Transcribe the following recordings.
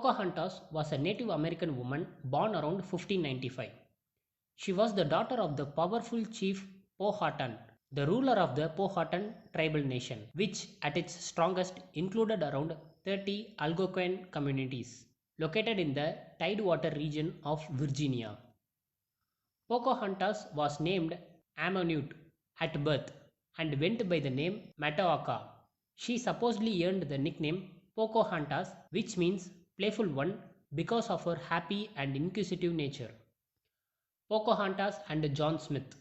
Pocahontas was a Native American woman born around 1595. She was the daughter of the powerful chief Powhatan, the ruler of the Powhatan tribal nation, which at its strongest included around 30 Algonquin communities located in the Tidewater region of Virginia. Pocahontas was named Amonute at birth and went by the name Mataoka. She supposedly earned the nickname Pocahontas, which means playful one, because of her happy and inquisitive nature. Pocahontas and John Smith.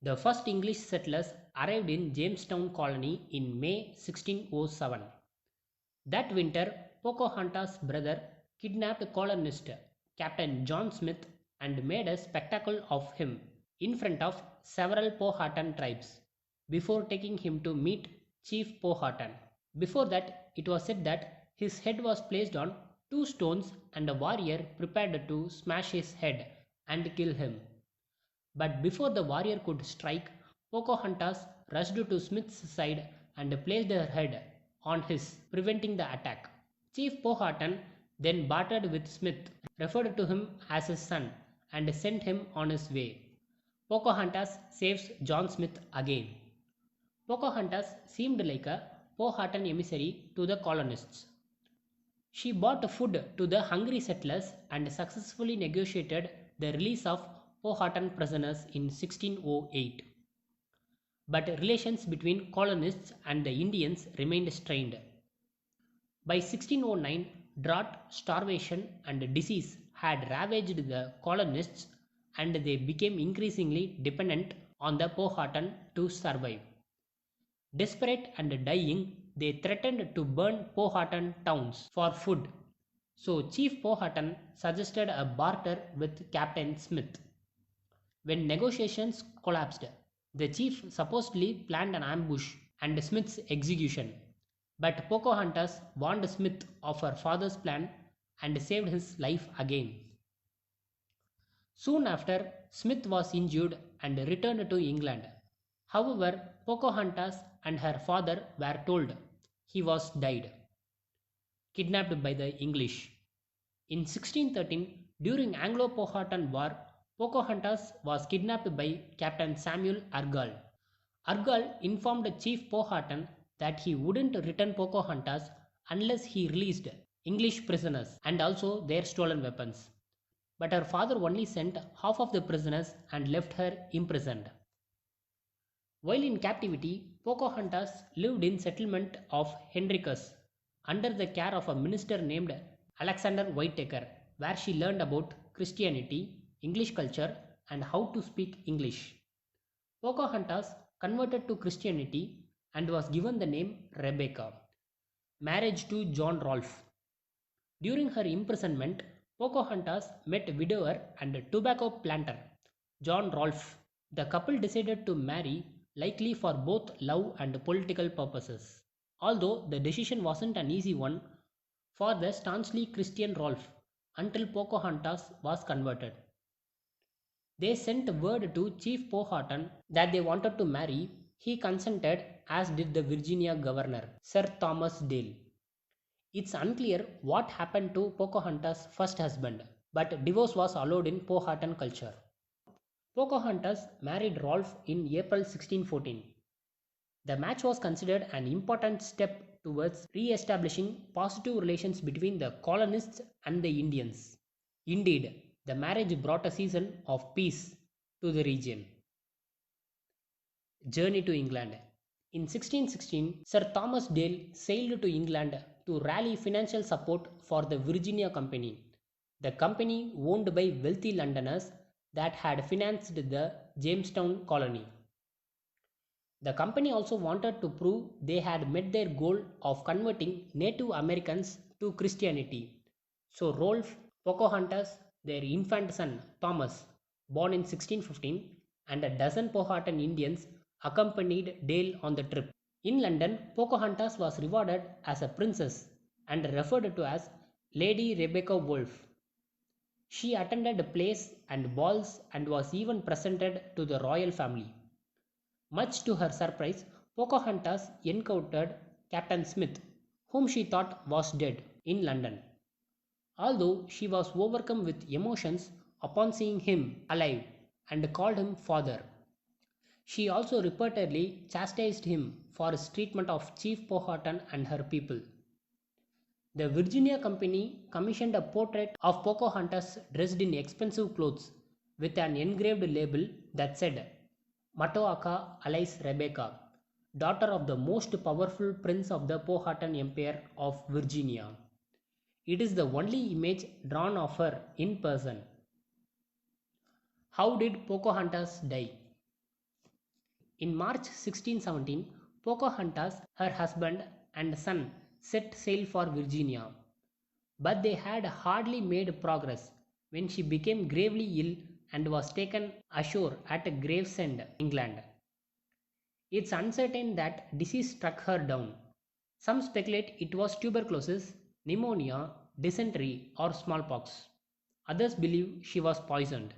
The first English settlers arrived in Jamestown colony in May 1607. That winter, Pocahontas' brother kidnapped colonist Captain John Smith and made a spectacle of him in front of several Powhatan tribes before taking him to meet Chief Powhatan. Before that, it was said that his head was placed on two stones and a warrior prepared to smash his head and kill him. But before the warrior could strike, Pocahontas rushed to Smith's side and placed her head on his, preventing the attack. Chief Powhatan then bartered with Smith, referred to him as his son, and sent him on his way. Pocahontas saves John Smith again. Pocahontas seemed like a Powhatan emissary to the colonists. She brought food to the hungry settlers and successfully negotiated the release of Powhatan prisoners in 1608. But relations between colonists and the Indians remained strained. By 1609, drought, starvation, and disease had ravaged the colonists, and they became increasingly dependent on the Powhatan to survive. Desperate and dying, they threatened to burn Powhatan towns for food. So Chief Powhatan suggested a barter with Captain Smith. When negotiations collapsed, the chief supposedly planned an ambush and Smith's execution. But Pocahontas warned Smith of her father's plan and saved his life again. Soon after, Smith was injured and returned to England. However, Pocahontas and her father were told he was died, kidnapped by the English. In 1613, during Anglo-Powhatan War, Pocahontas was kidnapped by Captain Samuel Argall. Argall informed Chief Powhatan that he wouldn't return Pocahontas unless he released English prisoners and also their stolen weapons. But her father only sent half of the prisoners and left her imprisoned. While in captivity, Pocahontas lived in settlement of Henricus under the care of a minister named Alexander Whitaker, where she learned about Christianity, English culture, and how to speak English. Pocahontas converted to Christianity and was given the name Rebecca, marriage to John Rolfe. During her imprisonment, Pocahontas met widower and tobacco planter John Rolfe. The couple decided to marry, likely for both love and political purposes. Although the decision wasn't an easy one for the staunchly Christian Rolfe until Pocahontas was converted. They sent word to Chief Powhatan that they wanted to marry. He consented, as did the Virginia governor, Sir Thomas Dale. It's unclear what happened to Pocahontas' first husband, but divorce was allowed in Powhatan culture. Pocahontas married Rolfe in April 1614. The match was considered an important step towards re-establishing positive relations between the colonists and the Indians. Indeed, the marriage brought a season of peace to the region. Journey to England. In 1616, Sir Thomas Dale sailed to England to rally financial support for the Virginia Company, the company owned by wealthy Londoners that had financed the Jamestown colony. The company also wanted to prove they had met their goal of converting Native Americans to Christianity. So Rolfe, Pocahontas, their infant son Thomas, born in 1615, and a dozen Powhatan Indians accompanied Dale on the trip. In London, Pocahontas was rewarded as a princess and referred to as Lady Rebecca Wolfe. She attended plays and balls and was even presented to the royal family. Much to her surprise, Pocahontas encountered Captain Smith, whom she thought was dead, in London. although she was overcome with emotions upon seeing him alive and called him father. She also repeatedly chastised him for his treatment of Chief Powhatan and her people. The Virginia Company commissioned a portrait of Pocahontas dressed in expensive clothes with an engraved label that said, Matoaka alias Rebecca, daughter of the most powerful prince of the Powhatan Empire of Virginia. It is the only image drawn of her in person. How did Pocahontas die? In March 1617, Pocahontas, her husband, and son set sail for Virginia. But they had hardly made progress when she became gravely ill and was taken ashore at Gravesend, England. It's uncertain that disease struck her down. Some speculate it was tuberculosis, pneumonia, dysentery, or smallpox. Others believe she was poisoned.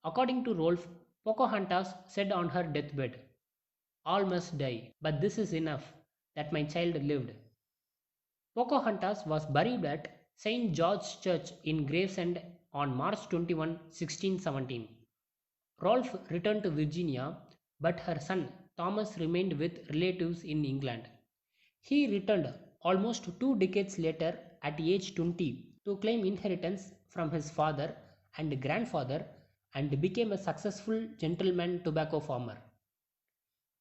According to Rolfe, Pocahontas said on her deathbed, all must die, but this is enough that my child lived. Pocahontas was buried at St. George's Church in Gravesend on March 21, 1617. Rolfe returned to Virginia, but her son Thomas remained with relatives in England. He returned almost 2 decades later at age 20 to claim inheritance from his father and grandfather and became a successful gentleman tobacco farmer.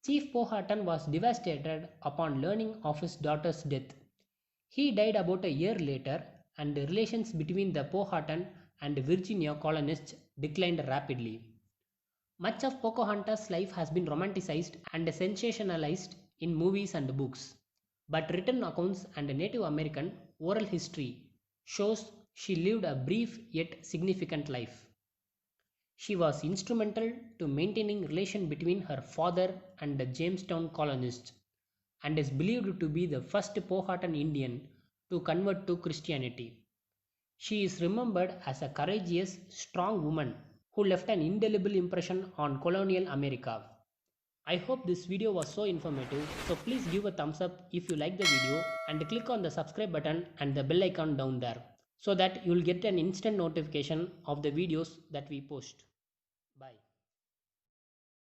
Chief Powhatan was devastated upon learning of his daughter's death. He died about a year later, and relations between the Powhatan and Virginia colonists declined rapidly. Much of Pocahontas' life has been romanticized and sensationalized in movies and books, but written accounts and Native American oral history shows she lived a brief yet significant life. She was instrumental to maintaining relation between her father and the Jamestown colonists and is believed to be the first Powhatan Indian to convert to Christianity. She is remembered as a courageous, strong woman who left an indelible impression on colonial America. I hope this video was so informative, so please give a thumbs up if you like the video and click on the subscribe button and the bell icon down there so that you will get an instant notification of the videos that we post.